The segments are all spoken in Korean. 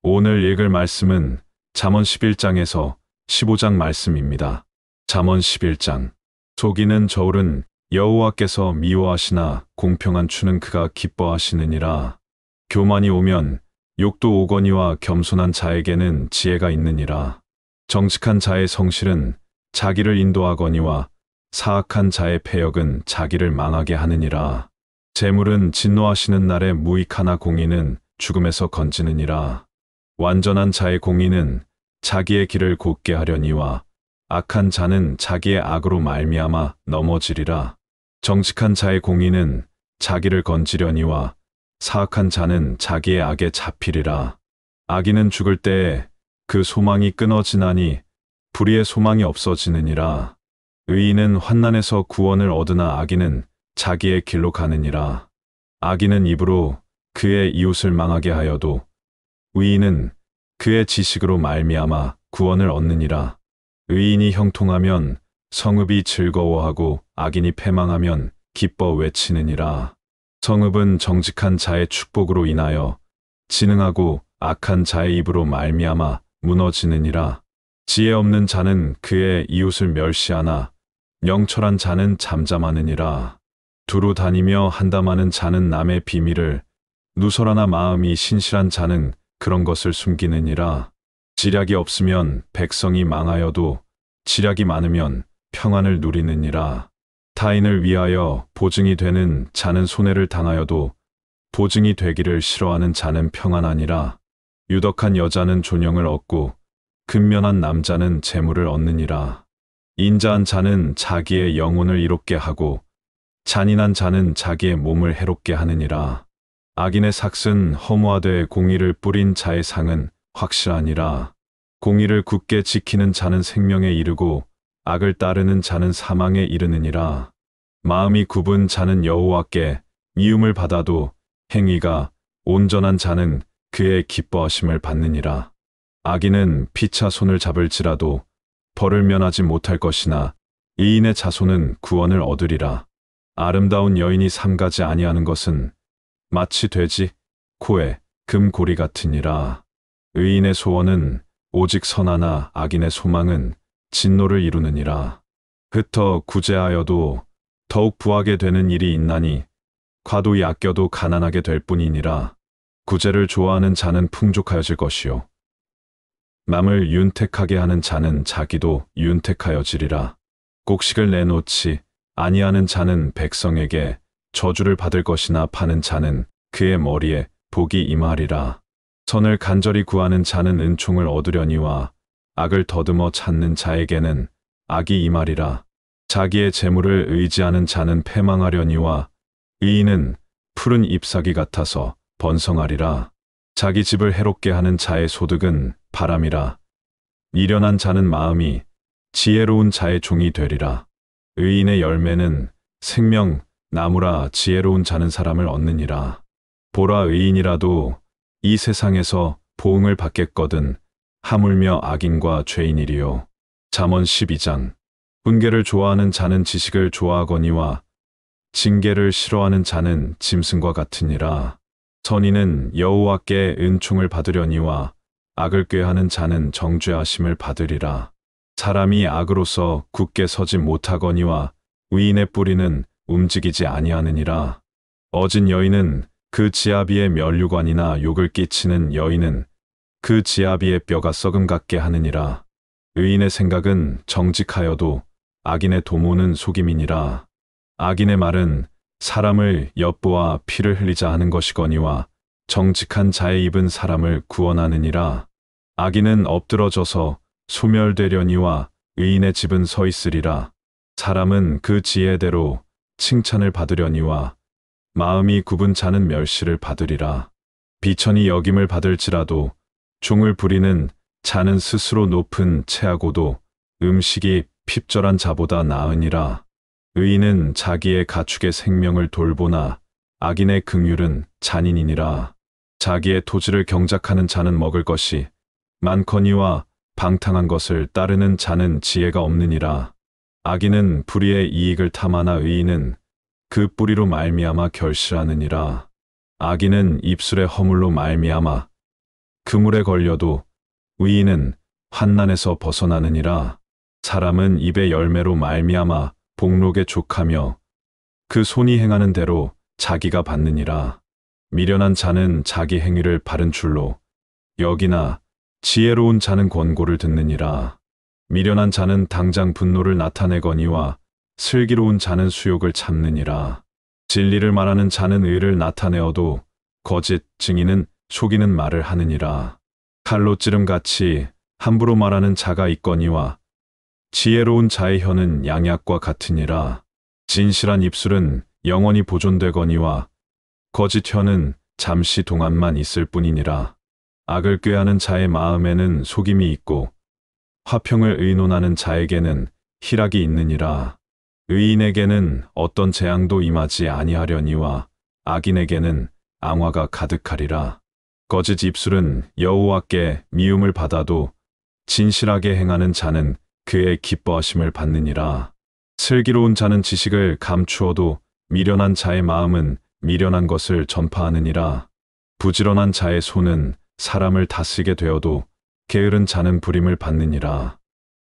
오늘 읽을 말씀은 잠언 11장에서 15장 말씀입니다. 잠언 11장. 속이는 저울은 여호와께서 미워하시나 공평한 추는 그가 기뻐하시느니라. 교만이 오면 욕도 오거니와 겸손한 자에게는 지혜가 있느니라. 정직한 자의 성실은 자기를 인도하거니와 사악한 자의 패역은 자기를 망하게 하느니라. 재물은 진노하시는 날에 무익하나 공의는 죽음에서 건지느니라. 완전한 자의 공의는 자기의 길을 곧게 하려니와 악한 자는 자기의 악으로 말미암아 넘어지리라. 정직한 자의 공의는 자기를 건지려니와 사악한 자는 자기의 악에 잡히리라. 악인은 죽을 때에 그 소망이 끊어지나니 불의의 소망이 없어지느니라. 의인은 환난에서 구원을 얻으나 악인은 자기의 길로 가느니라. 악인은 입으로 그의 이웃을 망하게 하여도 의인은 그의 지식으로 말미암아 구원을 얻느니라. 의인이 형통하면 성읍이 즐거워하고 악인이 패망하면 기뻐 외치느니라. 성읍은 정직한 자의 축복으로 인하여 진흥하고 악한 자의 입으로 말미암아 무너지느니라. 지혜 없는 자는 그의 이웃을 멸시하나 명철한 자는 잠잠하느니라. 두루 다니며 한담하는 자는 남의 비밀을, 누설하나 마음이 신실한 자는 그런 것을 숨기느니라. 지략이 없으면 백성이 망하여도 지략이 많으면 평안을 누리느니라. 타인을 위하여 보증이 되는 자는 손해를 당하여도 보증이 되기를 싫어하는 자는 평안하니라. 유덕한 여자는 존영을 얻고 근면한 남자는 재물을 얻느니라. 인자한 자는 자기의 영혼을 이롭게 하고 잔인한 자는 자기의 몸을 해롭게 하느니라. 악인의 삭은 허무하되 공의를 뿌린 자의 상은 확실하니라. 공의를 굳게 지키는 자는 생명에 이르고 악을 따르는 자는 사망에 이르느니라. 마음이 굽은 자는 여호와께 미움을 받아도 행위가 온전한 자는 그의 기뻐하심을 받느니라. 악인은 피차 손을 잡을지라도 벌을 면하지 못할 것이나 의인의 자손은 구원을 얻으리라. 아름다운 여인이 삼가지 아니하는 것은 마치 돼지, 코에 금고리 같으니라. 의인의 소원은 오직 선하나 악인의 소망은 진노를 이루느니라. 흩어 구제하여도 더욱 부하게 되는 일이 있나니 과도히 아껴도 가난하게 될 뿐이니라. 구제를 좋아하는 자는 풍족하여질 것이요 남을 윤택하게 하는 자는 자기도 윤택하여지리라. 곡식을 내놓지 아니하는 자는 백성에게 저주를 받을 것이나 파는 자는 그의 머리에 복이 임하리라. 선을 간절히 구하는 자는 은총을 얻으려니와 악을 더듬어 찾는 자에게는 악이 임하리라. 자기의 재물을 의지하는 자는 패망하려니와 의인은 푸른 잎사귀 같아서 번성하리라. 자기 집을 해롭게 하는 자의 소득은 바람이라. 미련한 자는 마음이 지혜로운 자의 종이 되리라. 의인의 열매는 생명 나무라. 지혜로운 자는 사람을 얻느니라. 보라, 의인이라도 이 세상에서 보응을 받겠거든 하물며 악인과 죄인이리요. 잠언 12장. 훈계를 좋아하는 자는 지식을 좋아하거니와 징계를 싫어하는 자는 짐승과 같으니라. 선인은 여호와께 은총을 받으려니와 악을 꾀하는 자는 정죄하심을 받으리라. 사람이 악으로서 굳게 서지 못하거니와 의인의 뿌리는 움직이지 아니하느니라. 어진 여인은 그 지아비의 면류관이나 욕을 끼치는 여인은 그 지아비의 뼈가 썩음 같게 하느니라. 의인의 생각은 정직하여도 악인의 도모는 속임이니라. 악인의 말은 사람을 엿보아 피를 흘리자 하는 것이거니와 정직한 자의 입은 사람을 구원하느니라. 악인은 엎드러져서 소멸되려니와 의인의 집은 서 있으리라. 사람은 그 지혜대로 칭찬을 받으려니와 마음이 굽은 자는 멸시를 받으리라. 비천이 여김을 받을지라도 종을 부리는 자는 스스로 높은 채하고도 음식이 핍절한 자보다 나으니라. 의인은 자기의 가축의 생명을 돌보나 악인의 긍휼은 잔인이니라. 자기의 토지를 경작하는 자는 먹을 것이 많거니와 방탕한 것을 따르는 자는 지혜가 없느니라. 악인은 불의의 이익을 탐하나 의인은 그 뿌리로 말미암아 결실하느니라. 악인은 입술의 허물로 말미암아 그물에 걸려도 의인은 환난에서 벗어나느니라. 사람은 입의 열매로 말미암아 복록에 족하며 그 손이 행하는 대로 자기가 받느니라. 미련한 자는 자기 행위를 바른 줄로 여기나 지혜로운 자는 권고를 듣느니라. 미련한 자는 당장 분노를 나타내거니와 슬기로운 자는 수욕을 참느니라. 진리를 말하는 자는 의를 나타내어도 거짓 증인은 속이는 말을 하느니라. 칼로 찌름같이 함부로 말하는 자가 있거니와 지혜로운 자의 혀는 양약과 같으니라. 진실한 입술은 영원히 보존되거니와 거짓 혀는 잠시 동안만 있을 뿐이니라. 악을 꾀하는 자의 마음에는 속임이 있고 화평을 의논하는 자에게는 희락이 있느니라. 의인에게는 어떤 재앙도 임하지 아니하려니와 악인에게는 앙화가 가득하리라. 거짓 입술은 여호와께 미움을 받아도 진실하게 행하는 자는 그의 기뻐하심을 받느니라. 슬기로운 자는 지식을 감추어도 미련한 자의 마음은 미련한 것을 전파하느니라. 부지런한 자의 손은 사람을 다스리게 되어도 게으른 자는 부림을 받느니라.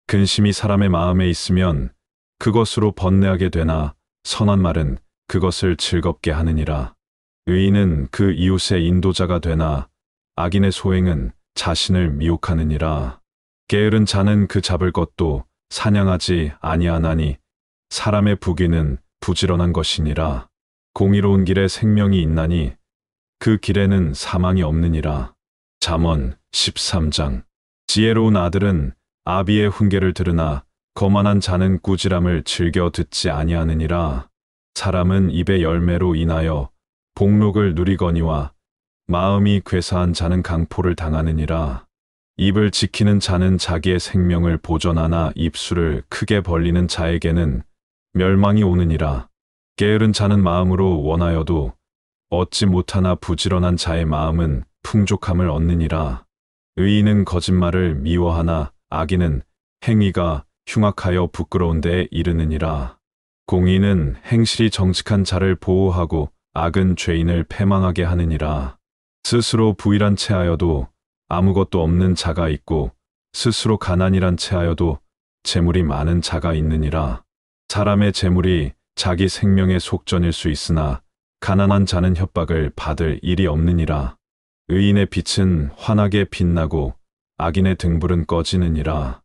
근심이 사람의 마음에 있으면 그것으로 번뇌하게 되나 선한 말은 그것을 즐겁게 하느니라. 의인은 그 이웃의 인도자가 되나 악인의 소행은 자신을 미혹하느니라. 게으른 자는 그 잡을 것도 사냥하지 아니하나니 사람의 부귀는 부지런한 것이니라. 공의로운 길에 생명이 있나니 그 길에는 사망이 없느니라. 잠언 13장. 지혜로운 아들은 아비의 훈계를 들으나 거만한 자는 꾸지람을 즐겨 듣지 아니하느니라. 사람은 입의 열매로 인하여 복록을 누리거니와 마음이 괴사한 자는 강포를 당하느니라. 입을 지키는 자는 자기의 생명을 보존하나 입술을 크게 벌리는 자에게는 멸망이 오느니라. 게으른 자는 마음으로 원하여도 얻지 못하나 부지런한 자의 마음은 풍족함을 얻느니라. 의인은 거짓말을 미워하나 악인은 행위가 흉악하여 부끄러운 데에 이르느니라. 공의는 행실이 정직한 자를 보호하고 악은 죄인을 패망하게 하느니라. 스스로 부일한 체하여도 아무것도 없는 자가 있고 스스로 가난이란 체하여도 재물이 많은 자가 있느니라. 사람의 재물이 자기 생명의 속전일 수 있으나 가난한 자는 협박을 받을 일이 없느니라. 의인의 빛은 환하게 빛나고 악인의 등불은 꺼지느니라.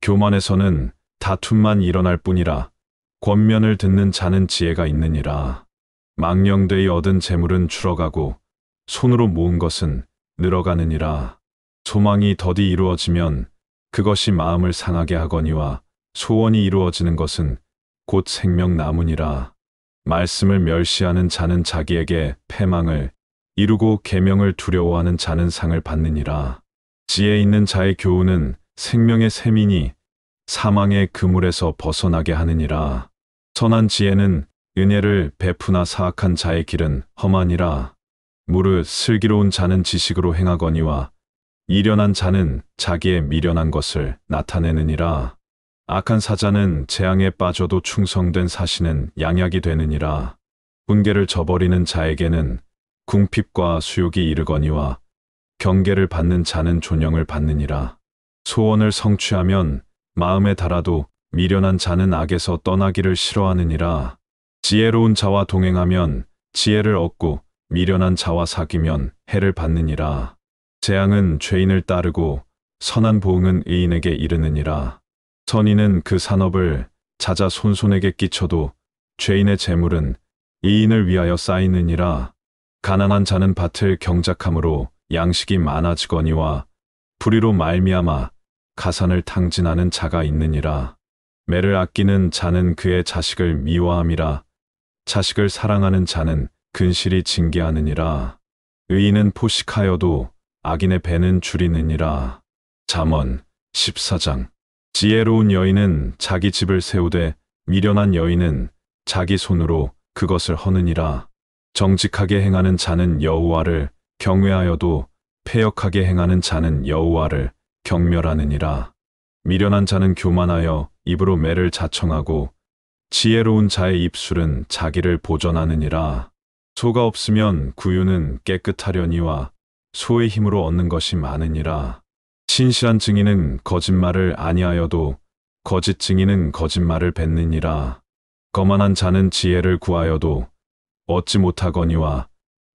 교만에서는 다툼만 일어날 뿐이라 권면을 듣는 자는 지혜가 있느니라. 망령되이 얻은 재물은 줄어가고 손으로 모은 것은 늘어가느니라. 소망이 더디 이루어지면 그것이 마음을 상하게 하거니와 소원이 이루어지는 것은 곧 생명나무니라. 말씀을 멸시하는 자는 자기에게 패망을 이루고 계명을 두려워하는 자는 상을 받느니라. 지혜 있는 자의 교훈은 생명의 샘이니 사망의 그물에서 벗어나게 하느니라. 선한 지혜는 은혜를 베푸나 사악한 자의 길은 험하니라. 무릇 슬기로운 자는 지식으로 행하거니와 미련한 자는 자기의 미련한 것을 나타내느니라. 악한 사자는 재앙에 빠져도 충성된 사신은 양약이 되느니라. 훈계를 저버리는 자에게는 궁핍과 수욕이 이르거니와 경계를 받는 자는 존영을 받느니라. 소원을 성취하면 마음에 달아도 미련한 자는 악에서 떠나기를 싫어하느니라. 지혜로운 자와 동행하면 지혜를 얻고 미련한 자와 사귀면 해를 받느니라. 재앙은 죄인을 따르고 선한 보응은 의인에게 이르느니라. 선인은 그 산업을 자자 손손에게 끼쳐도 죄인의 재물은 이인을 위하여 쌓이느니라. 가난한 자는 밭을 경작함으로 양식이 많아지거니와 불의로 말미암아 가산을 탕진하는 자가 있느니라. 매를 아끼는 자는 그의 자식을 미워함이라. 자식을 사랑하는 자는 근실이 징계하느니라. 의인은 포식하여도 악인의 배는 줄이느니라. 잠언 14장. 지혜로운 여인은 자기 집을 세우되 미련한 여인은 자기 손으로 그것을 허느니라. 정직하게 행하는 자는 여호와를 경외하여도 패역하게 행하는 자는 여호와를 경멸하느니라. 미련한 자는 교만하여 입으로 매를 자청하고 지혜로운 자의 입술은 자기를 보전하느니라. 소가 없으면 구유는 깨끗하려니와 소의 힘으로 얻는 것이 많으니라. 신실한 증인은 거짓말을 아니하여도 거짓 증인은 거짓말을 뱉느니라. 거만한 자는 지혜를 구하여도 얻지 못하거니와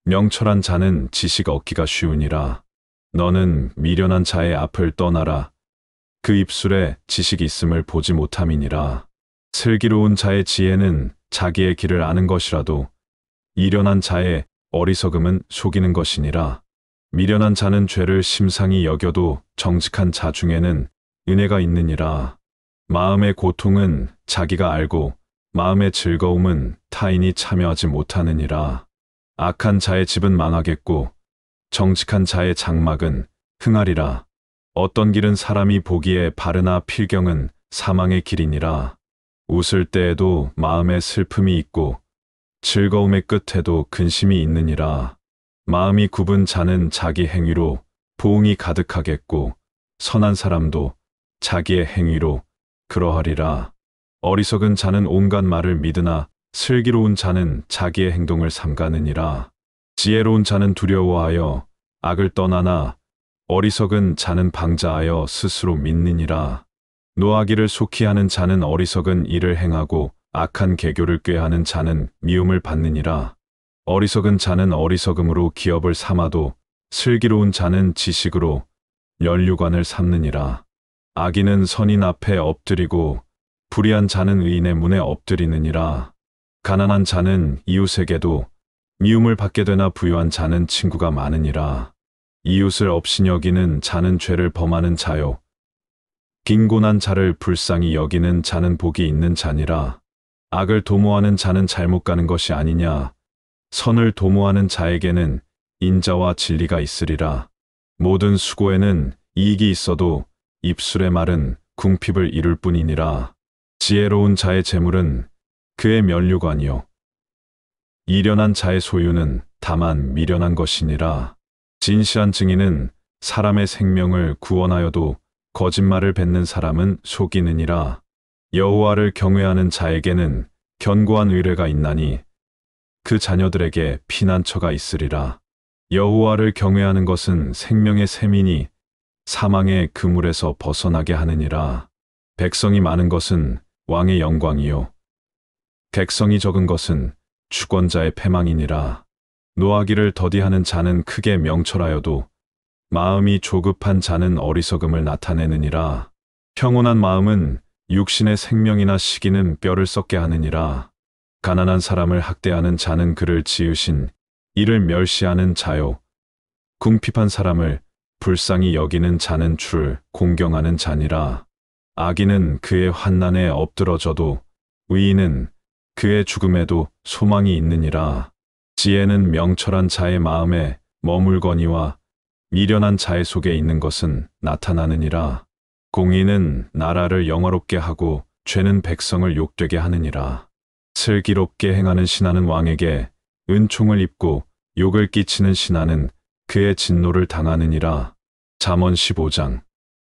명철한 자는 지식 얻기가 쉬우니라. 너는 미련한 자의 앞을 떠나라. 그 입술에 지식이 있음을 보지 못함이니라. 슬기로운 자의 지혜는 자기의 길을 아는 것이라도 미련한 자의 어리석음은 속이는 것이니라. 미련한 자는 죄를 심상히 여겨도 정직한 자 중에는 은혜가 있느니라. 마음의 고통은 자기가 알고 마음의 즐거움은 타인이 참여하지 못하느니라. 악한 자의 집은 망하겠고 정직한 자의 장막은 흥하리라. 어떤 길은 사람이 보기에 바르나 필경은 사망의 길이니라. 웃을 때에도 마음에 슬픔이 있고 즐거움의 끝에도 근심이 있느니라. 마음이 굽은 자는 자기 행위로 보응이 가득하겠고 선한 사람도 자기의 행위로 그러하리라. 어리석은 자는 온갖 말을 믿으나 슬기로운 자는 자기의 행동을 삼가느니라. 지혜로운 자는 두려워하여 악을 떠나나 어리석은 자는 방자하여 스스로 믿느니라. 노하기를 속히 하는 자는 어리석은 일을 행하고 악한 계교를 꾀하는 자는 미움을 받느니라. 어리석은 자는 어리석음으로 기업을 삼아도 슬기로운 자는 지식으로 면류관을 삼느니라. 악인은 선인 앞에 엎드리고 불의한 자는 의인의 문에 엎드리느니라. 가난한 자는 이웃에게도 미움을 받게 되나 부유한 자는 친구가 많으니라. 이웃을 업신여기는 자는 죄를 범하는 자요. 빈곤한 자를 불쌍히 여기는 자는 복이 있는 자니라. 악을 도모하는 자는 잘못 가는 것이 아니냐. 선을 도모하는 자에게는 인자와 진리가 있으리라. 모든 수고에는 이익이 있어도 입술의 말은 궁핍을 이룰 뿐이니라. 지혜로운 자의 재물은 그의 면류관이요. 이련한 자의 소유는 다만 미련한 것이니라. 진실한 증인은 사람의 생명을 구원하여도 거짓말을 뱉는 사람은 속이느니라. 여호와를 경외하는 자에게는 견고한 의뢰가 있나니 그 자녀들에게 피난처가 있으리라. 여호와를 경외하는 것은 생명의 샘이니 사망의 그물에서 벗어나게 하느니라. 백성이 많은 것은 왕의 영광이요 백성이 적은 것은 주권자의 패망이니라. 노하기를 더디하는 자는 크게 명철하여도 마음이 조급한 자는 어리석음을 나타내느니라. 평온한 마음은 육신의 생명이나 시기는 뼈를 썩게 하느니라. 가난한 사람을 학대하는 자는 그를 지으신 이를 멸시하는 자요. 궁핍한 사람을 불쌍히 여기는 자는 줄 공경하는 자니라. 악인은 그의 환난에 엎드러져도 의인은 그의 죽음에도 소망이 있느니라. 지혜는 명철한 자의 마음에 머물거니와 미련한 자의 속에 있는 것은 나타나느니라. 공의는 나라를 영화롭게 하고 죄는 백성을 욕되게 하느니라. 슬기롭게 행하는 신하는 왕에게 은총을 입고 욕을 끼치는 신하는 그의 진노를 당하느니라. 잠언 15장.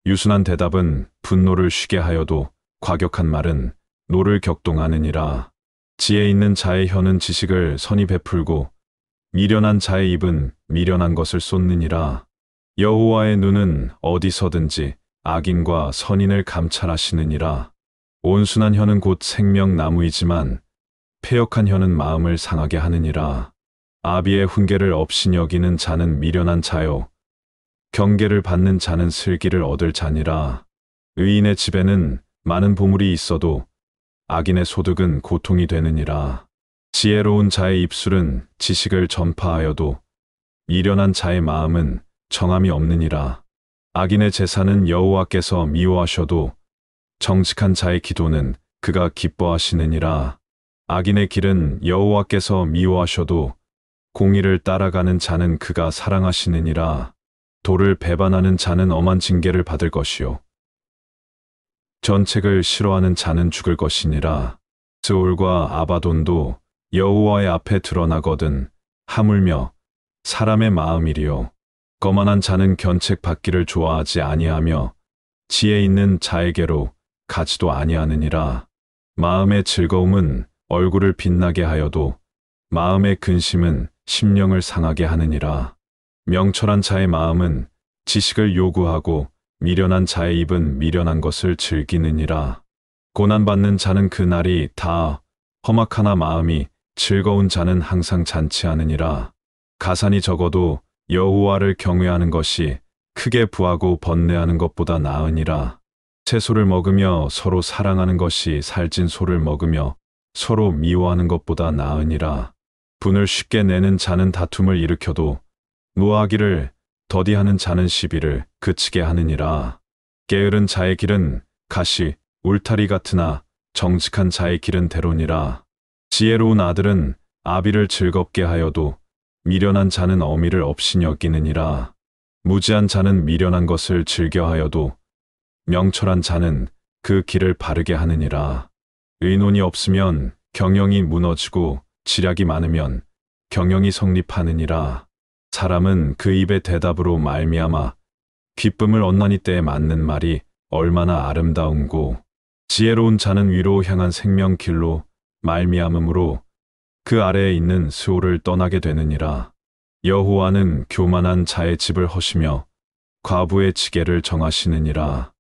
유순한 대답은 분노를 쉬게 하여도 과격한 말은 노를 격동하느니라. 지혜 있는 자의 혀는 지식을 선히 베풀고 미련한 자의 입은 미련한 것을 쏟느니라. 여호와의 눈은 어디서든지 악인과 선인을 감찰하시느니라. 온순한 혀는 곧 생명나무이지만 패역한 혀는 마음을 상하게 하느니라. 아비의 훈계를 업신 여기는 자는 미련한 자요. 경계를 받는 자는 슬기를 얻을 자니라. 의인의 집에는 많은 보물이 있어도 악인의 소득은 고통이 되느니라. 지혜로운 자의 입술은 지식을 전파하여도 미련한 자의 마음은 정함이 없느니라. 악인의 제사는 여호와께서 미워하셔도 정직한 자의 기도는 그가 기뻐하시느니라. 악인의 길은 여호와께서 미워하셔도 공의를 따라가는 자는 그가 사랑하시느니라. 도를 배반하는 자는 엄한 징계를 받을 것이요 전책을 싫어하는 자는 죽을 것이니라. 스올과 아바돈도 여호와의 앞에 드러나거든 하물며 사람의 마음이리요. 거만한 자는 견책 받기를 좋아하지 아니하며 지혜 있는 자에게로 가지도 아니하느니라. 마음의 즐거움은 얼굴을 빛나게 하여도 마음의 근심은 심령을 상하게 하느니라. 명철한 자의 마음은 지식을 요구하고 미련한 자의 입은 미련한 것을 즐기느니라. 고난받는 자는 그 날이 다 험악하나 마음이 즐거운 자는 항상 잔치하느니라. 가산이 적어도 여호와를 경외하는 것이 크게 부하고 번뇌하는 것보다 나으니라. 채소를 먹으며 서로 사랑하는 것이 살찐 소를 먹으며 서로 미워하는 것보다 나으니라. 분을 쉽게 내는 자는 다툼을 일으켜도 노하기를 더디하는 자는 시비를 그치게 하느니라. 게으른 자의 길은 가시 울타리 같으나 정직한 자의 길은 대로니라. 지혜로운 아들은 아비를 즐겁게 하여도 미련한 자는 어미를 없이 여기느니라. 무지한 자는 미련한 것을 즐겨하여도 명철한 자는 그 길을 바르게 하느니라. 의논이 없으면 경영이 무너지고 지략이 많으면 경영이 성립하느니라. 사람은 그 입의 대답으로 말미암아 기쁨을 얻나니 때에 맞는 말이 얼마나 아름다운고 지혜로운 자는 위로 향한 생명길로 말미암음으로 그 아래에 있는 스올을 떠나게 되느니라. 여호와는 교만한 자의 집을 허시며 과부의 지게를 정하시느니라.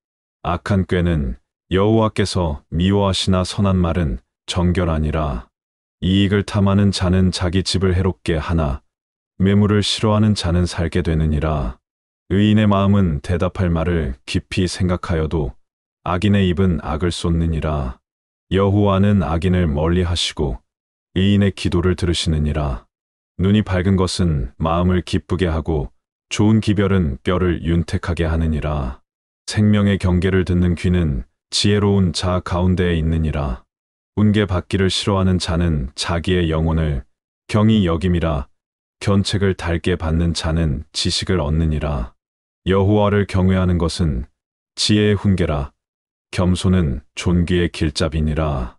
악한 꾀는 여호와께서 미워하시나 선한 말은 정결하니라. 이익을 탐하는 자는 자기 집을 해롭게 하나 매물을 싫어하는 자는 살게 되느니라. 의인의 마음은 대답할 말을 깊이 생각하여도 악인의 입은 악을 쏟느니라. 여호와는 악인을 멀리하시고 의인의 기도를 들으시느니라. 눈이 밝은 것은 마음을 기쁘게 하고 좋은 기별은 뼈를 윤택하게 하느니라. 생명의 경계를 듣는 귀는 지혜로운 자 가운데에 있느니라. 운계 받기를 싫어하는 자는 자기의 영혼을 경히 여김이라. 견책을 달게 받는 자는 지식을 얻느니라. 여호와를 경외하는 것은 지혜의 훈계라. 겸손은 존귀의 길잡이니라.